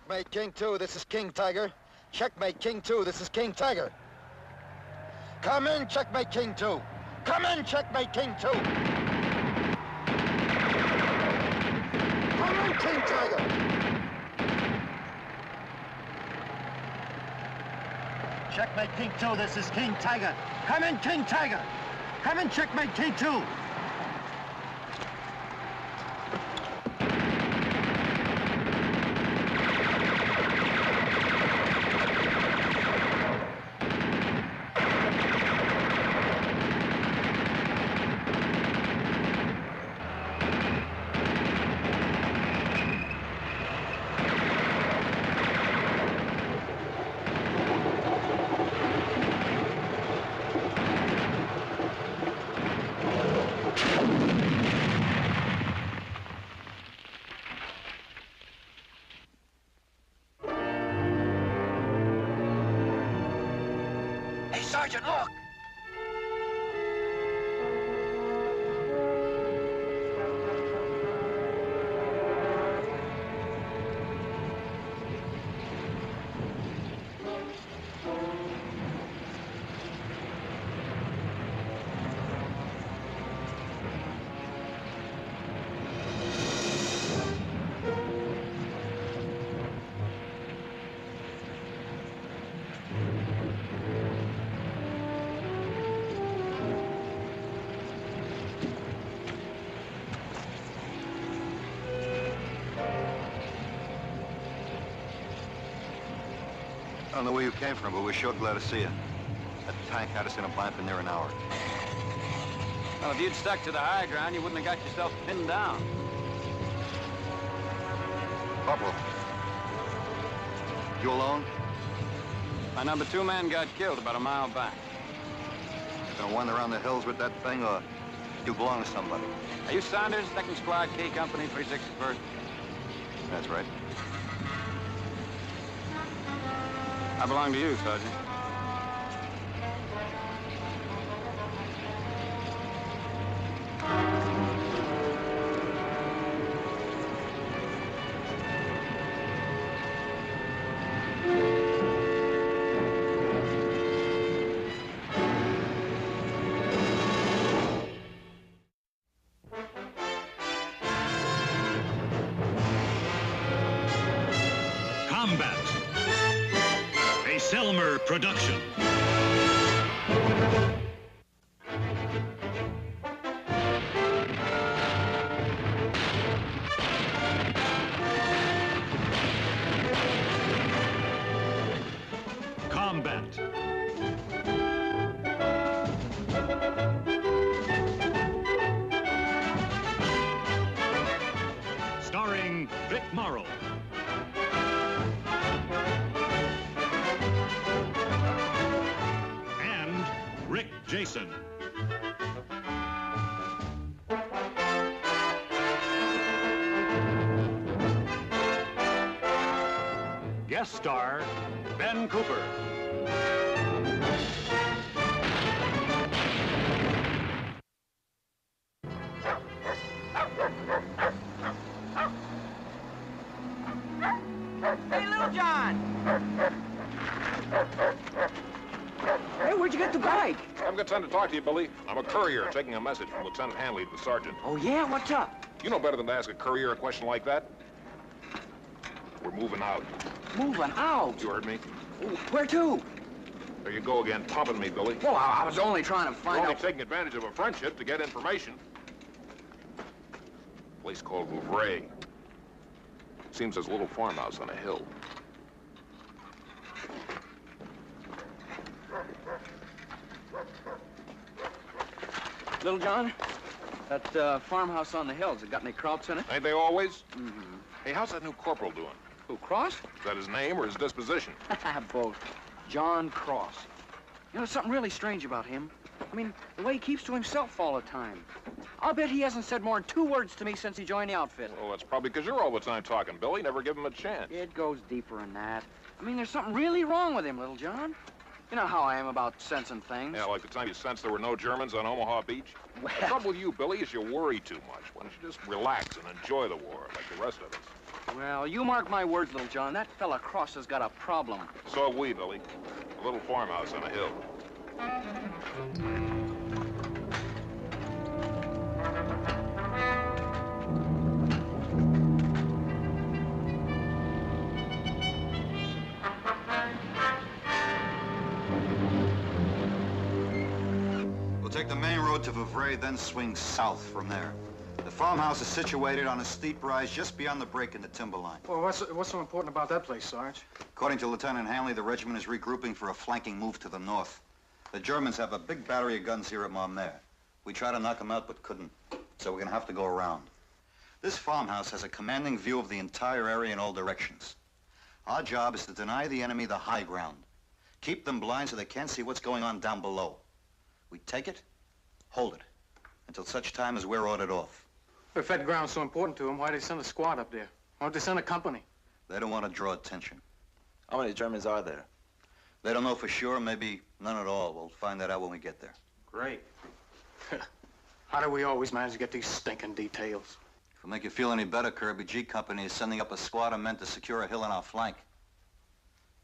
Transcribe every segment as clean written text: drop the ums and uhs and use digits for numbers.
Checkmate, King 2, this is King Tiger. Checkmate, King 2, this is King Tiger. Come in, Checkmate, King 2. Come in, Checkmate, King 2. Come in, King Tiger. Checkmate, King 2, this is King Tiger. Come in, King Tiger. Come in, Checkmate, King 2. Sergeant, look! I don't know where you came from, but we're sure glad to see you. That tank had us in a bind for near an hour. Well, if you'd stuck to the high ground, you wouldn't have got yourself pinned down. Corporal. You alone? My number 2 man got killed about a mile back. You gonna wander around the hills with that thing, or you belong to somebody? Are you Saunders, 2nd Squad, K Company, 361st? That's right. I belong to you, Sergeant. Combat. A Selmer production. Combat. Starring Vic Morrow. Rick Jason. Guest star, Ben Cooper. Hey, Little John! Hey, where'd you get the bike? I haven't got time to talk to you, Billy. I'm a courier taking a message from Lieutenant Hanley to the sergeant. Oh, yeah? What's up? You know better than to ask a courier a question like that. We're moving out. Moving out? You heard me? Where to? There you go again, pumping me, Billy. Well, I was only trying to You're find only out... taking advantage of a friendship to get information. A place called Vouvray. Seems there's a little farmhouse on a hill. Little John, that farmhouse on the hills, it got any krauts in it? Ain't they always? Mm-hmm. Hey, how's that new corporal doing? Who, Cross? Is that his name or his disposition? Both. John Cross. You know, something really strange about him. I mean, the way he keeps to himself all the time. I'll bet he hasn't said more than 2 words to me since he joined the outfit. Well, that's probably because you're all the time talking, Billy. Never give him a chance. It goes deeper than that. I mean, there's something really wrong with him, Little John. You know how I am about sensing things. Yeah, like the time you sensed there were no Germans on Omaha Beach. Well... The trouble with you, Billy, is you worry too much. Why don't you just relax and enjoy the war like the rest of us? Well, you mark my words, little John. That fella Cross has got a problem. So have we, Billy. A little farmhouse on a hill. We'll take the main road to Vouvray, then swing south from there. The farmhouse is situated on a steep rise just beyond the break in the timber line. Well, what's so important about that place, Sarge? According to Lieutenant Hanley, the regiment is regrouping for a flanking move to the north. The Germans have a big battery of guns here at Marmere. We tried to knock them out, but couldn't. So we're gonna have to go around. This farmhouse has a commanding view of the entire area in all directions. Our job is to deny the enemy the high ground. Keep them blind so they can't see what's going on down below. We take it, hold it, until such time as we're ordered off. If that ground's so important to them, why'd they send a squad up there? Why don't they send a company? They don't want to draw attention. How many Germans are there? They don't know for sure, maybe none at all. We'll find that out when we get there. Great. How do we always manage to get these stinking details? If it'll make you feel any better, Kirby, G Company is sending up a squad of men to secure a hill on our flank.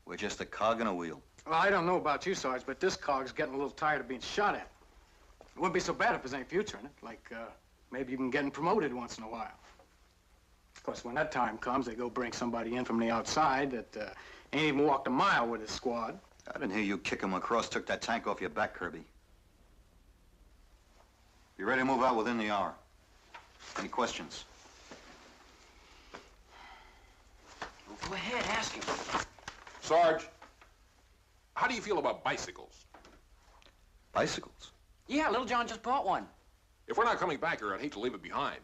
We're just a cog in a wheel. Well, I don't know about you, Sarge, but this cog's getting a little tired of being shot at. It wouldn't be so bad if there's any future in it. Like, maybe even getting promoted once in a while. Of course, when that time comes, they go bring somebody in from the outside that ain't even walked a mile with his squad. I didn't hear you kick him across, took that tank off your back, Kirby. Be ready to move out within the hour. Any questions? Well, go ahead, ask him. Sarge, how do you feel about bicycles? Bicycles? Yeah, little John just bought one. If we're not coming back here, I'd hate to leave it behind.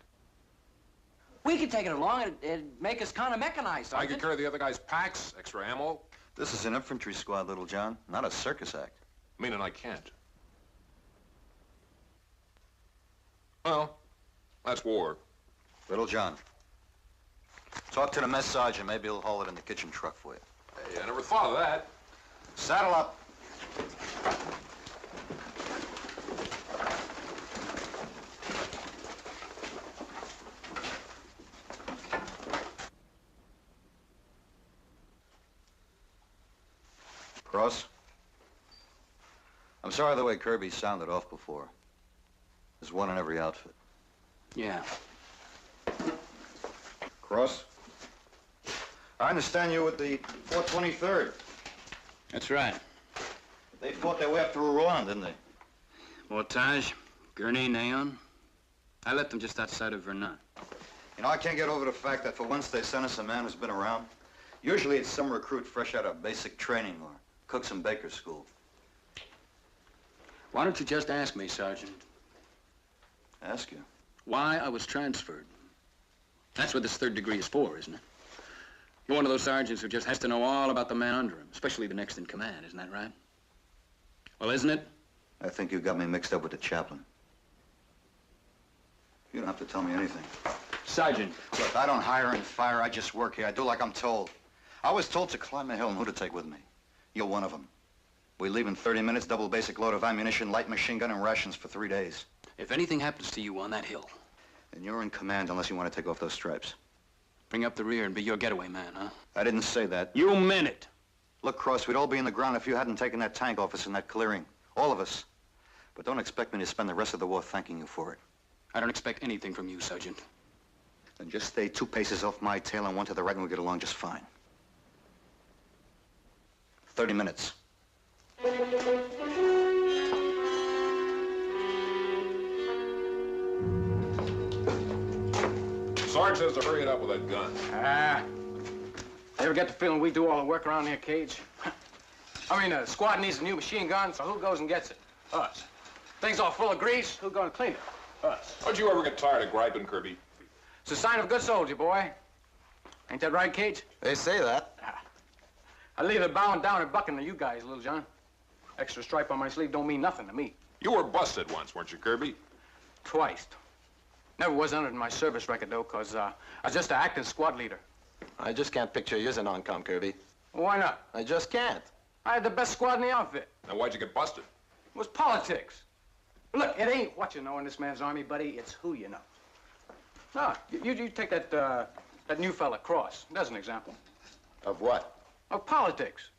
We could take it along. It'd make us kind of mechanized, I could carry the other guy's packs, extra ammo. This is an infantry squad, Little John, not a circus act. Meaning I can't. Well, that's war. Little John, talk to the mess sergeant. Maybe he'll haul it in the kitchen truck for you. Hey, I never thought of that. Saddle up. Cross? I'm sorry the way Kirby sounded off before. There's one in every outfit. Yeah. Cross? I understand you with the 423rd. That's right. They fought their way up through Rouen, didn't they? Mortage, Gurney, Naon. I left them just outside of Verdun. You know, I can't get over the fact that for once they sent us a man who's been around. Usually it's some recruit fresh out of basic training or cooks and bakers school. Why don't you just ask me, Sergeant, Ask you. why I was transferred? That's what this third degree is for, isn't it? You're one of those sergeants who just has to know all about the man under him, especially the next in command, isn't that right? Well, isn't it? I think you got me mixed up with the chaplain. You don't have to tell me anything. Sergeant. Look, I don't hire and fire. I just work here. I do like I'm told. I was told to climb a hill and who to take with me. You're one of them. We leave in 30 minutes, double basic load of ammunition, light machine gun, and rations for 3 days. If anything happens to you on that hill, And you're in command unless you want to take off those stripes. bring up the rear and be your getaway man, huh? I didn't say that. You meant it. Look, Cross, we'd all be in the ground if you hadn't taken that tank off us in that clearing. All of us. But don't expect me to spend the rest of the war thanking you for it. I don't expect anything from you, Sergeant. Then just stay 2 paces off my tail and 1 to the right and we'll get along just fine. 30 minutes. Sarge says to hurry it up with that gun. You ever get the feeling we do all the work around here, Cage? I mean, the squad needs a new machine gun, so who goes and gets it? Us. Things all full of grease, who gonna clean it? Us. Don't you ever get tired of griping, Kirby? It's a sign of a good soldier, boy. Ain't that right, Cage? They say that. I leave it bowing down and bucking to you guys, Little John. Extra stripe on my sleeve don't mean nothing to me. You were busted once, weren't you, Kirby? Twice. Never was entered in my service record, though, because I was just an acting squad leader. I just can't picture you as a non-com, Kirby. Why not? I just can't. I had the best squad in the outfit. Now, why'd you get busted? It was politics. Look, it ain't what you know in this man's army, buddy. It's who you know. No, you take that That new fella, Cross. That's an example. Of what? Of politics.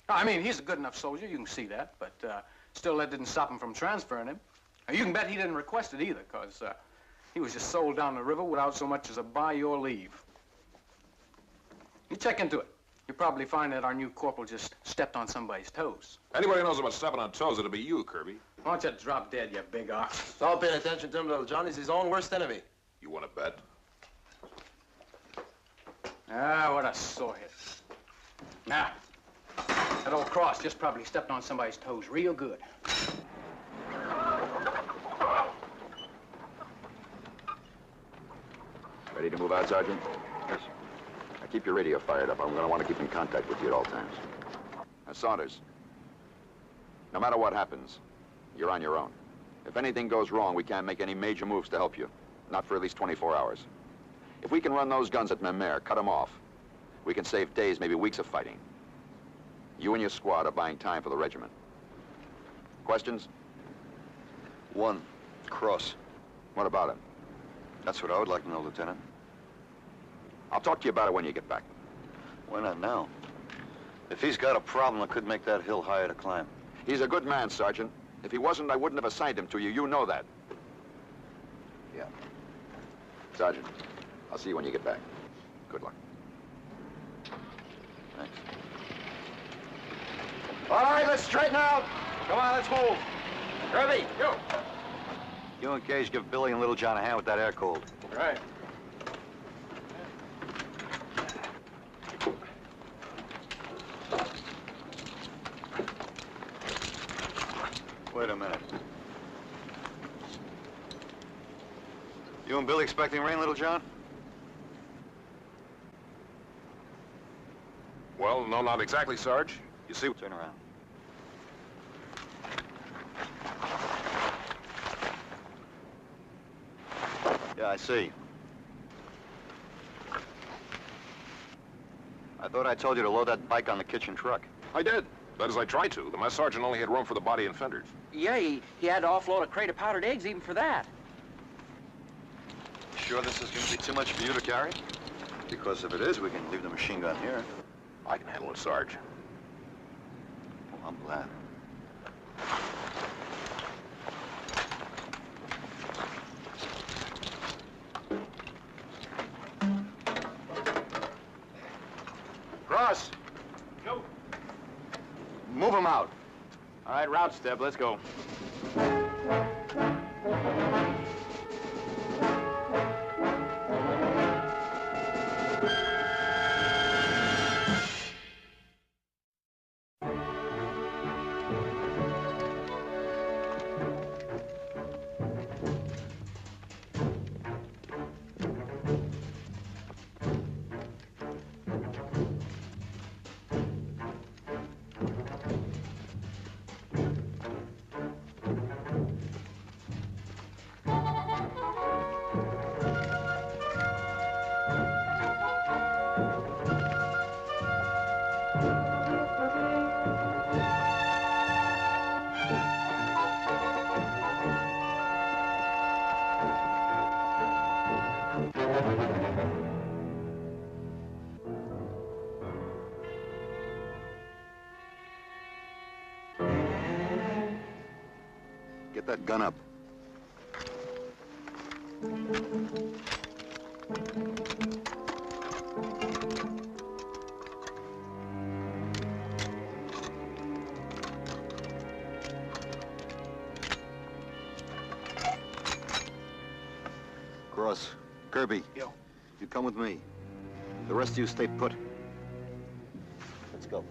I mean, he's a good enough soldier, you can see that, but still that didn't stop him from transferring him. Now, you can bet he didn't request it either, because he was just sold down the river without so much as a by your leave. You check into it. You'll probably find that our new corporal just stepped on somebody's toes. Anybody knows about stepping on toes, it'll be you, Kirby. Why don't you drop dead, you big ox? Don't pay attention to him, little John. He's his own worst enemy. You want to bet? Ah, what a sore hit. Now, that old Cross just probably stepped on somebody's toes real good. Ready to move out, Sergeant? Yes. Now keep your radio fired up. I'm going to want to keep in contact with you at all times. Now, Saunders, no matter what happens, you're on your own. If anything goes wrong, we can't make any major moves to help you. Not for at least 24 hours. If we can run those guns at Memere, cut them off, we can save days, maybe weeks of fighting. You and your squad are buying time for the regiment. Questions? One, Cross. What about him? That's what I would like to know, Lieutenant. I'll talk to you about it when you get back. Why not now? If he's got a problem, it could make that hill higher to climb. He's a good man, Sergeant. If he wasn't, I wouldn't have assigned him to you. You know that. Yeah. Sergeant, I'll see you when you get back. Good luck. Thanks. All right, let's straighten out. Come on, let's move. Kirby, you. You and Gage give Billy and Little John a hand with that air cold. Right. Wait a minute. You and Billy expecting rain, Little John? Well, no, not exactly, Sarge. You see, turn around. Yeah, I see. I thought I told you to load that bike on the kitchen truck. I did. That is, I tried to. The mess sergeant only had room for the body and fenders. Yeah, he had to offload a crate of powdered eggs even for that. Sure this is going to be too much for you to carry? Because if it is, we can leave the machine gun here. I can handle it, Sarge. Oh, I'm glad. Cross. Go. Move him out. All right, route step, let's go. Get that gun up. Cross. Kirby. Yo. You come with me. The rest of you stay put. Let's go.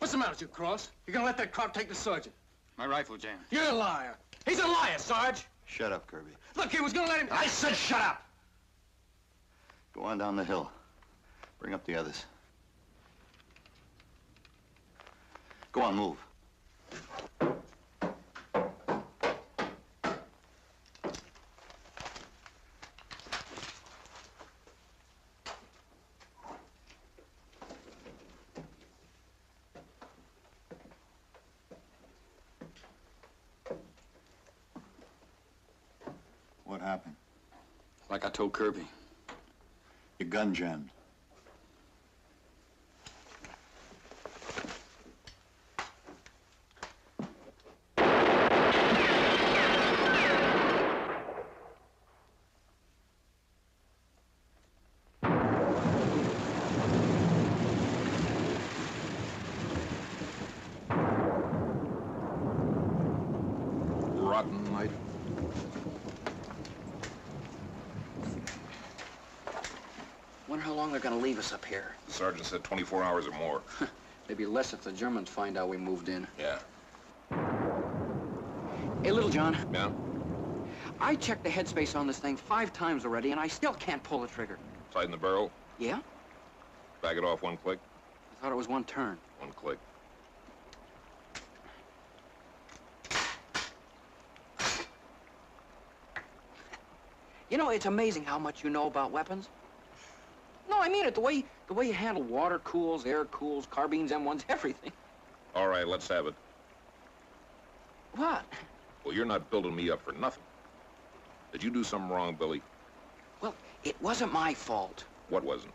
What's the matter with you, Cross? You're gonna let that crop take the sergeant? My rifle jammed. You're a liar. He's a liar, Sarge. Shut up, Kirby. Look, he was gonna let him... I said shut up! Go on down the hill. Bring up the others. Go on, move. What happened? Like I told Kirby. Your gun jammed. rotten night. Wonder how long they're gonna leave us up here. The sergeant said 24 hours or more. Maybe less if the Germans find out we moved in. Yeah. Hey, Little John. Yeah? I checked the headspace on this thing 5 times already, and I still can't pull the trigger. Tighten the barrel. Yeah? Back it off 1 click. I thought it was 1 turn. 1 click. You know, it's amazing how much you know about weapons. No, I mean it. The way you handle water cools, air cools, carbines, M1s, everything. All right, let's have it. What? Well, you're not building me up for nothing. Did you do something wrong, Billy? Well, it wasn't my fault. What wasn't?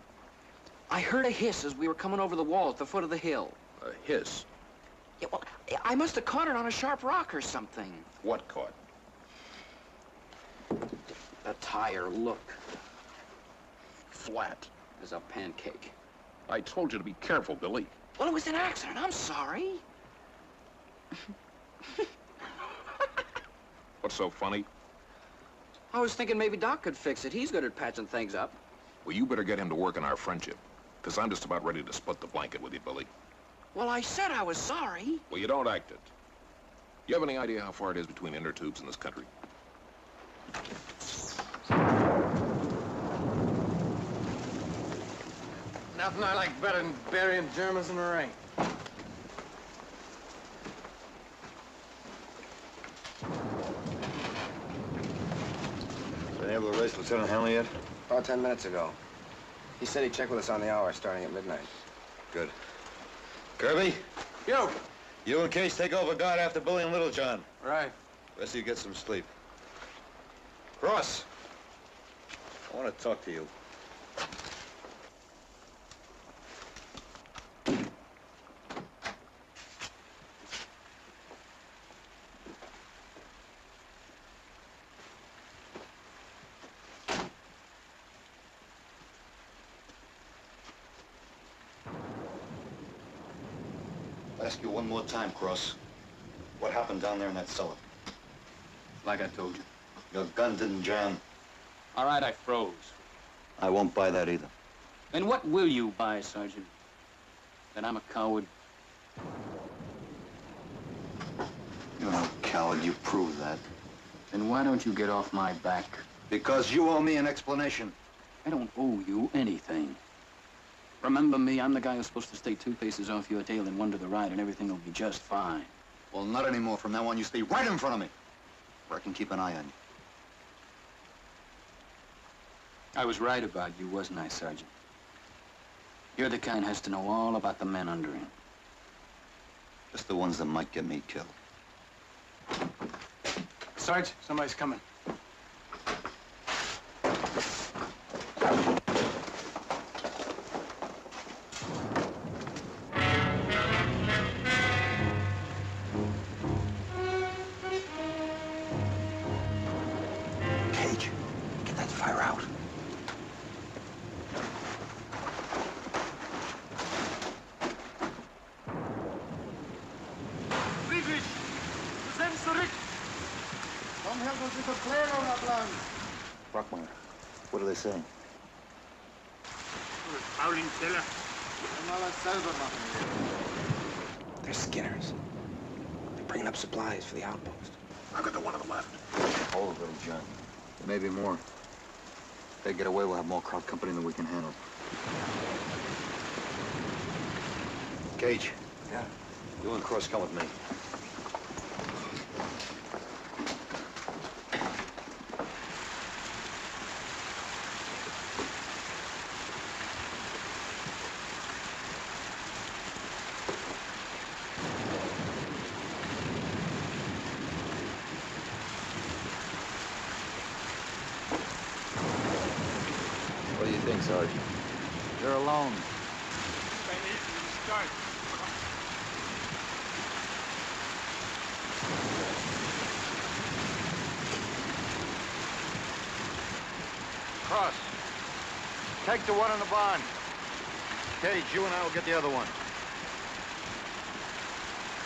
I heard a hiss as we were coming over the wall at the foot of the hill. A hiss? Yeah, well, I must have caught it on a sharp rock or something. What caught? The tire, look. Flat. As a pancake. I told you to be careful, Billy. Well, it was an accident. I'm sorry. What's so funny? I was thinking maybe Doc could fix it. He's good at patching things up. Well, you better get him to work on our friendship. Because I'm just about ready to split the blanket with you, Billy. Well, I said I was sorry. Well, you don't act it. You have any idea how far it is between inner tubes in this country? Nothing I like better than burying Germans in the rain. Been able to race Lieutenant Hanley yet? About 10 minutes ago. He said he'd check with us on the hour starting at midnight. Good. Kirby? Yo! You and Case take over guard after Billy and Little John. Right. Rest of you get some sleep. Cross, I want to talk to you. I'll ask you one more time, Cross. What happened down there in that cellar? Like I told you. Your gun didn't jam. All right, I froze. I won't buy that either. Then what will you buy, Sergeant? That I'm a coward? You're no coward. You proved that. Then why don't you get off my back? Because you owe me an explanation. I don't owe you anything. Remember me, I'm the guy who's supposed to stay 2 paces off your tail and 1 to the right, and everything will be just fine. Well, not anymore. From now on, you stay right in front of me, where I can keep an eye on you. I was right about you, wasn't I, Sergeant? You're the kind who has to know all about the men under him. Just the ones that might get me killed. Sarge, somebody's coming. Cage, get that fire out. Friedrich, du sendest zurück. Komm, help uns mit der Klärung ablang. Brockmeyer, what are they saying? They're Skinners. They're bringing up supplies for the outpost. I got the one on the left. Hold it, Little John. There may be more. If they get away, we'll have more crowd company than we can handle. Cage. Yeah? You and Cross come with me. What do you think, Sarge? You're alone. Cross, take the one in the barn. Cage, you and I will get the other one.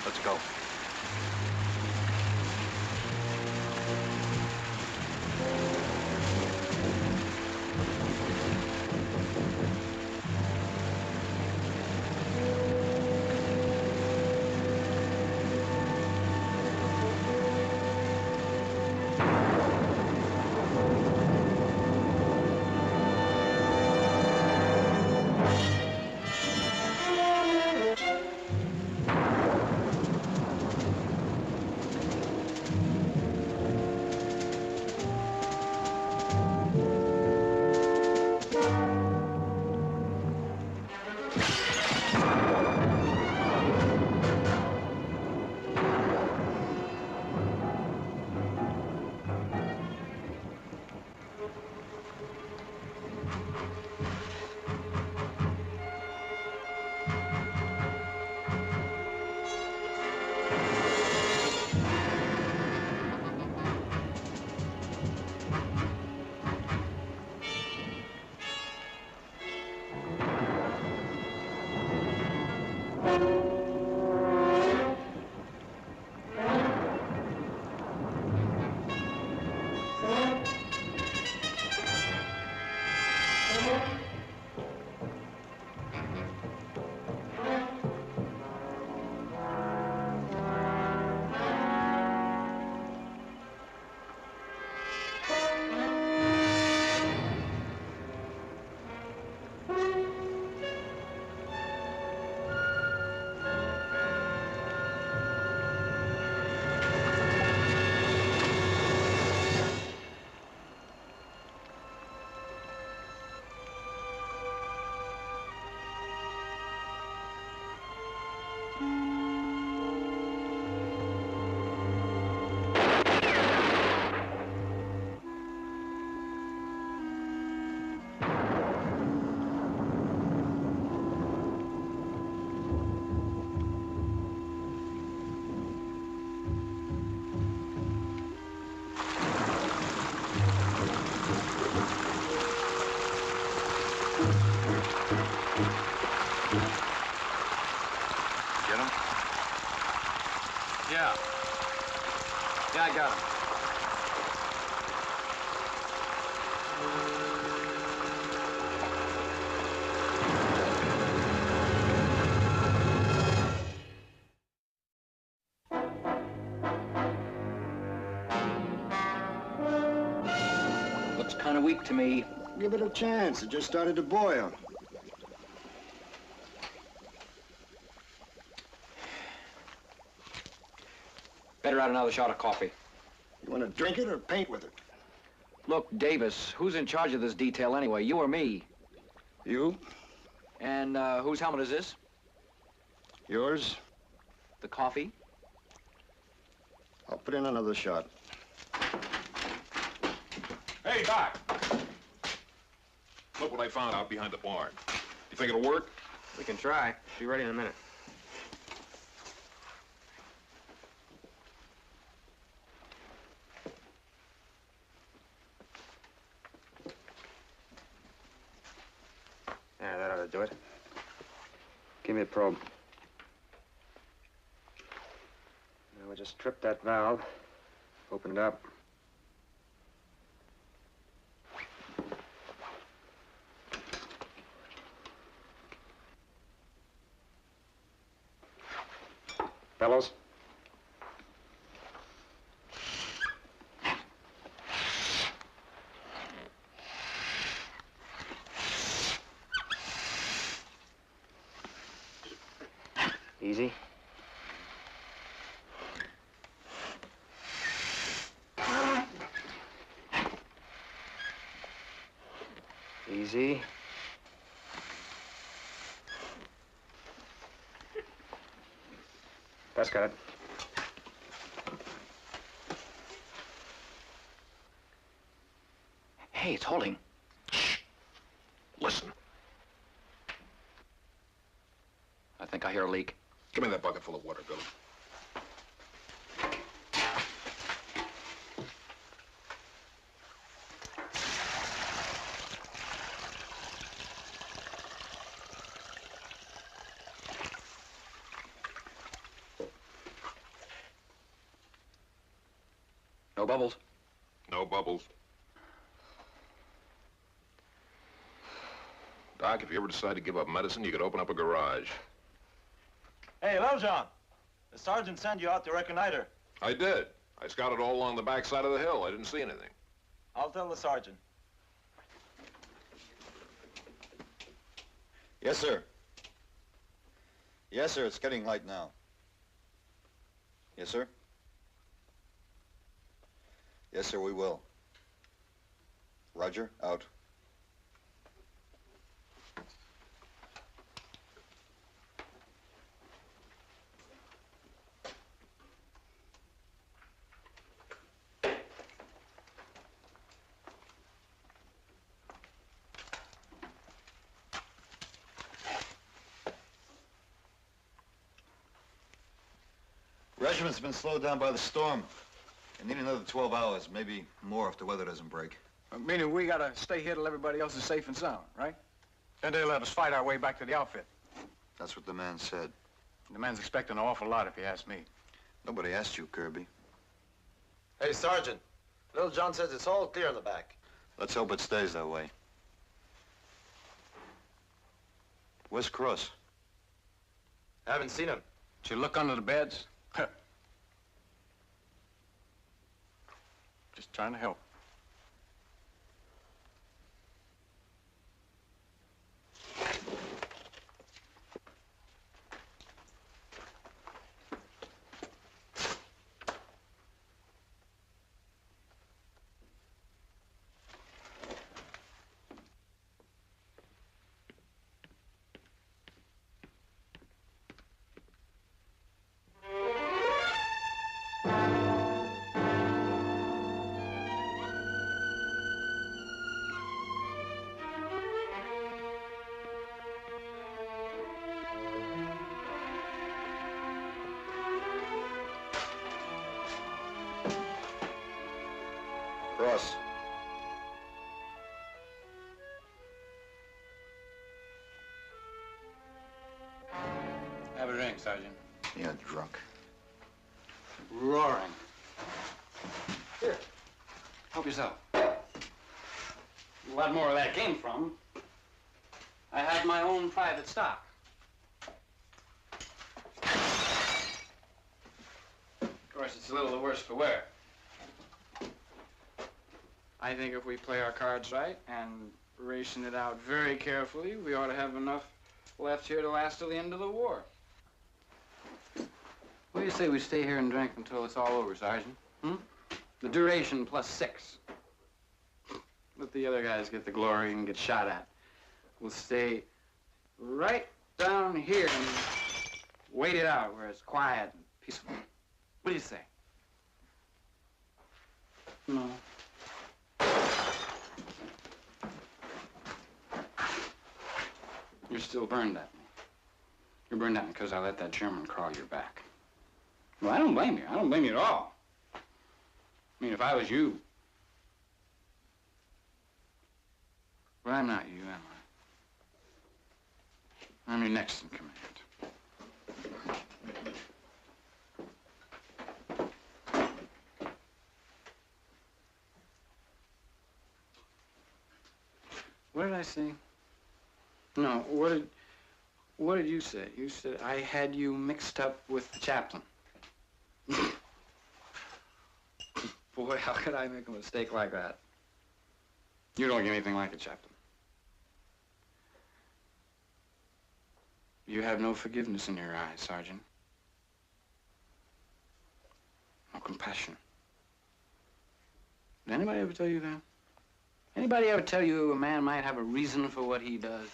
Let's go. Looks kind of weak to me. Give it a chance. It just started to boil. Better add another shot of coffee. You want to drink it or paint with it? Look, Davis, who's in charge of this detail anyway, you or me? You? And whose helmet is this? Yours? The coffee? I'll put in another shot. Hey, Doc. Look what I found out behind the barn. You think it'll work? We can try. Be ready in a minute. Yeah, that ought to do it. Give me a probe. Now we just trip that valve. Open it up. Fellows? Easy. Easy. That's got it. Hey, it's holding. Listen. I think I hear a leak. Give me that bucket full of water, Billy. No bubbles. No bubbles. Doc, if you ever decide to give up medicine, you could open up a garage. Hey, John. The sergeant sent you out to reconnoiter. I did. I scouted all along the back side of the hill. I didn't see anything. I'll tell the sergeant. Yes, sir. Yes, sir. It's getting light now. Yes, sir. Yes, sir, we will. Roger, out. Regiment's been slowed down by the storm. I need another 12 hours, maybe more if the weather doesn't break. Meaning we gotta stay here till everybody else is safe and sound, right? Then they'll let us fight our way back to the outfit. That's what the man said. The man's expecting an awful lot if you ask me. Nobody asked you, Kirby. Hey, Sergeant. Little John says it's all clear in the back. Let's hope it stays that way. Where's Cross? Haven't seen him. Should look under the beds. Just trying to help. Cross. Have a drink, Sergeant. Yeah, drunk. Roaring. Here. Help yourself. A lot more where that came from. I have my own private stock. Of course, it's a little the worse for wear. I think if we play our cards right and ration it out very carefully, we ought to have enough left here to last till the end of the war. What do you say we stay here and drink until it's all over, Sergeant? Hmm? The duration plus 6. Let the other guys get the glory and get shot at. We'll stay right down here and wait it out where it's quiet and peaceful. What do you say? No. You're still burned at me. You're burned at me because I let that German crawl your back. Well, I don't blame you. I don't blame you at all. I mean, if I was you... But I'm not you, am I? I'm your next in command. What did I say? No, what did you say? You said I had you mixed up with the chaplain. Boy, how could I make a mistake like that? You don't look anything like a chaplain. You have no forgiveness in your eyes, Sergeant. No compassion. Did anybody ever tell you that? Anybody ever tell you a man might have a reason for what he does?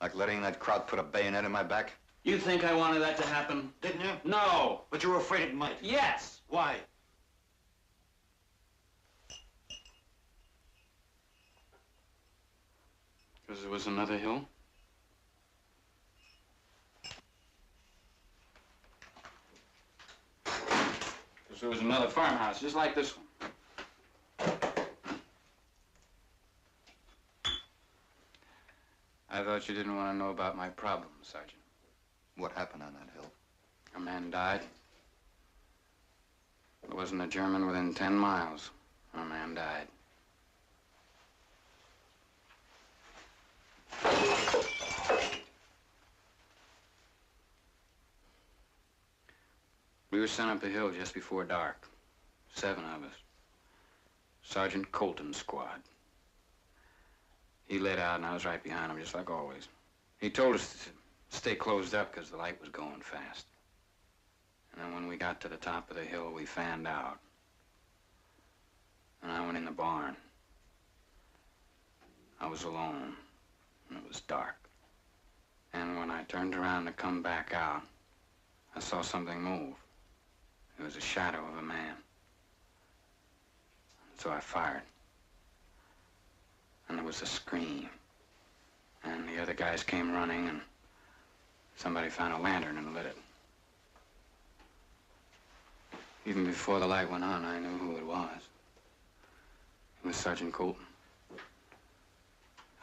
Like letting that crowd put a bayonet in my back? You think I wanted that to happen? Didn't you? No. But you were afraid it might. Yes. Why? Because there was another hill? Because there was another farmhouse just like this one. I thought you didn't want to know about my problem, Sergeant. What happened on that hill? A man died. There wasn't a German within 10 miles. A man died. We were sent up the hill just before dark. 7 of us. Sergeant Colton's squad. He lit out, and I was right behind him, just like always. He told us to stay closed up because the light was going fast. And then when we got to the top of the hill, we fanned out. And I went in the barn. I was alone, and it was dark. And when I turned around to come back out, I saw something move. It was a shadow of a man. So I fired. And there was a scream. And the other guys came running, and somebody found a lantern and lit it. Even before the light went on, I knew who it was. It was Sergeant Colton.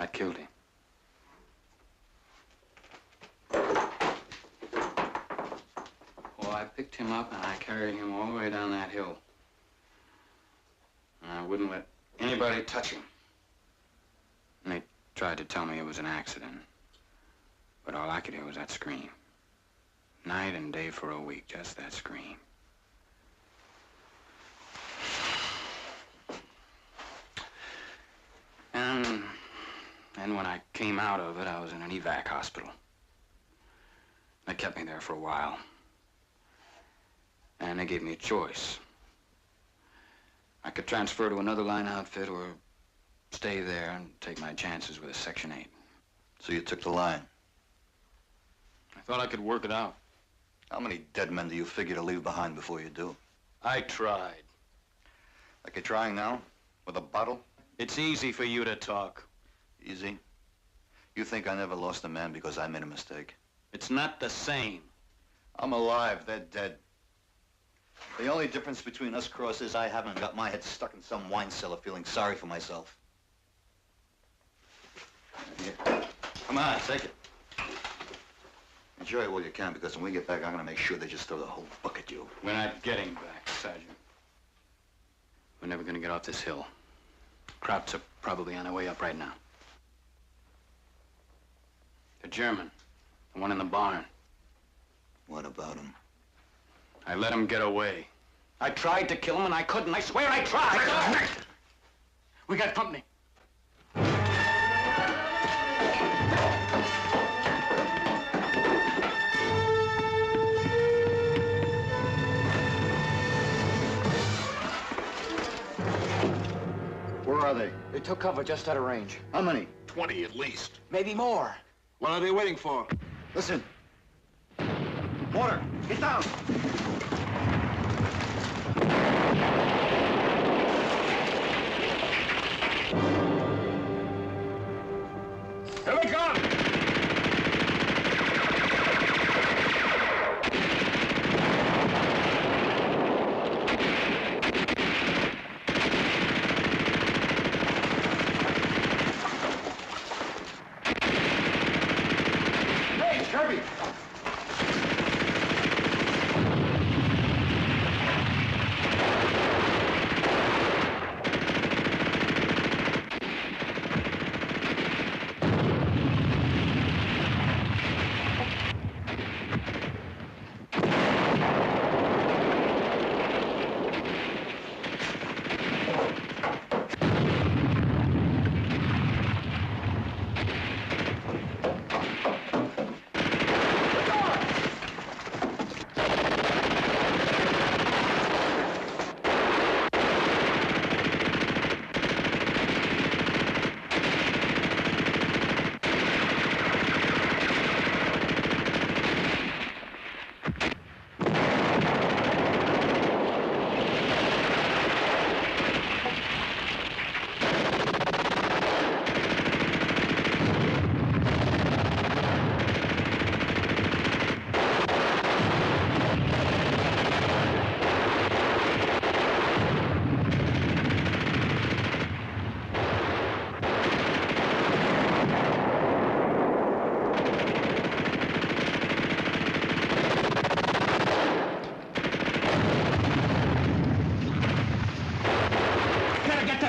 I killed him. Well, I picked him up and I carried him all the way down that hill. And I wouldn't let anybody touch him. And they tried to tell me it was an accident. But all I could hear was that scream. Night and day for a week, just that scream. And when I came out of it, I was in an evac hospital. They kept me there for a while. And they gave me a choice. I could transfer to another line outfit or stay there and take my chances with a Section 8. So you took the line? I thought I could work it out. How many dead men do you figure to leave behind before you do? I tried. Like you're trying now? With a bottle? It's easy for you to talk. Easy? You think I never lost a man because I made a mistake? It's not the same. I'm alive, they're dead. The only difference between us Cross is I haven't got my head stuck in some wine cellar feeling sorry for myself. Here. Come on, take it. Enjoy it while you can, because when we get back, I'm gonna make sure they just throw the whole book at you. We're not getting back, Sergeant. We're never gonna get off this hill. Krauts are probably on their way up right now. The German, the one in the barn. What about him? I let him get away. I tried to kill him and I couldn't. I swear I tried. We got company. Where are they? They took cover just out of range. How many? 20 at least. Maybe more. What are they waiting for? Listen. Mortar, get down! Here they come! Hey, Kirby!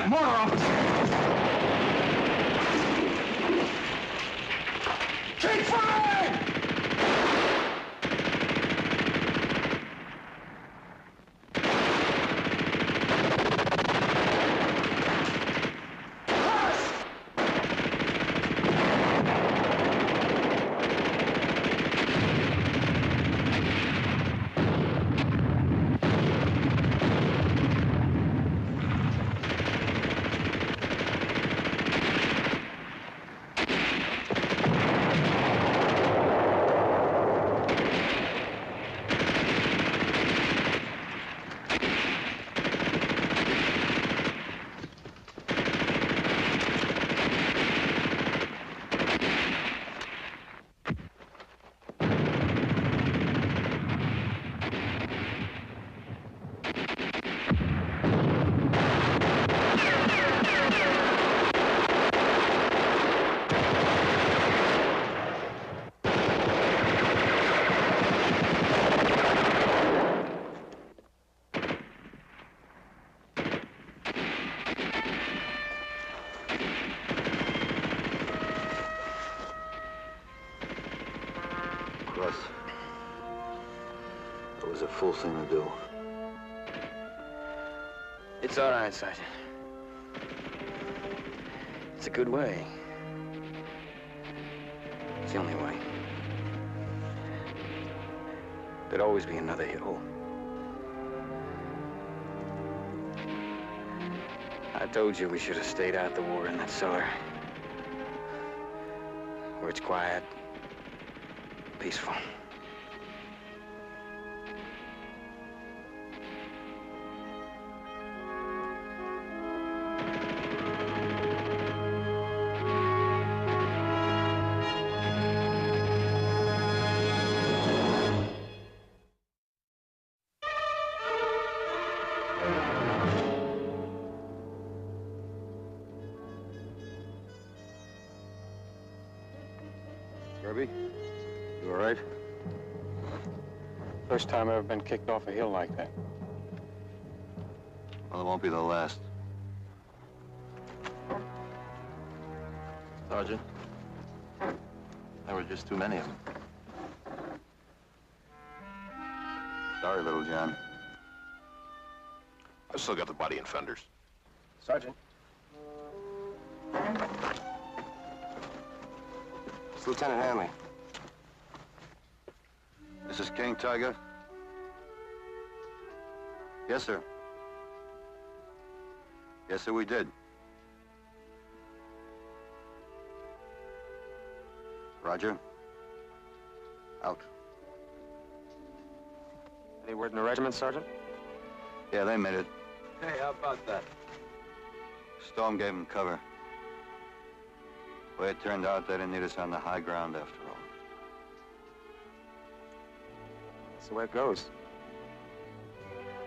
Mortar off us! Keep firing! Russ, that was a fool thing to do. It's all right, Sergeant. It's a good way. It's the only way. There'd always be another hill. I told you we should have stayed out the war in that cellar. Where it's quiet, peaceful. Kirby, you all right? First time I've ever been kicked off a hill like that. Well, it won't be the last. Sergeant, there were just too many of them. Sorry, little John. I've still got the body and fenders. Sergeant, It's Lieutenant Hanley. This is King Tiger. Yes, sir. Yes, sir, we did. Roger. Out. Any word in the regiment, Sergeant? Yeah, they made it. Hey, how about that? Storm gave them cover. Well, it turned out they didn't need us on the high ground after all. That's the way it goes.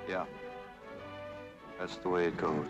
Yeah. That's the way it goes.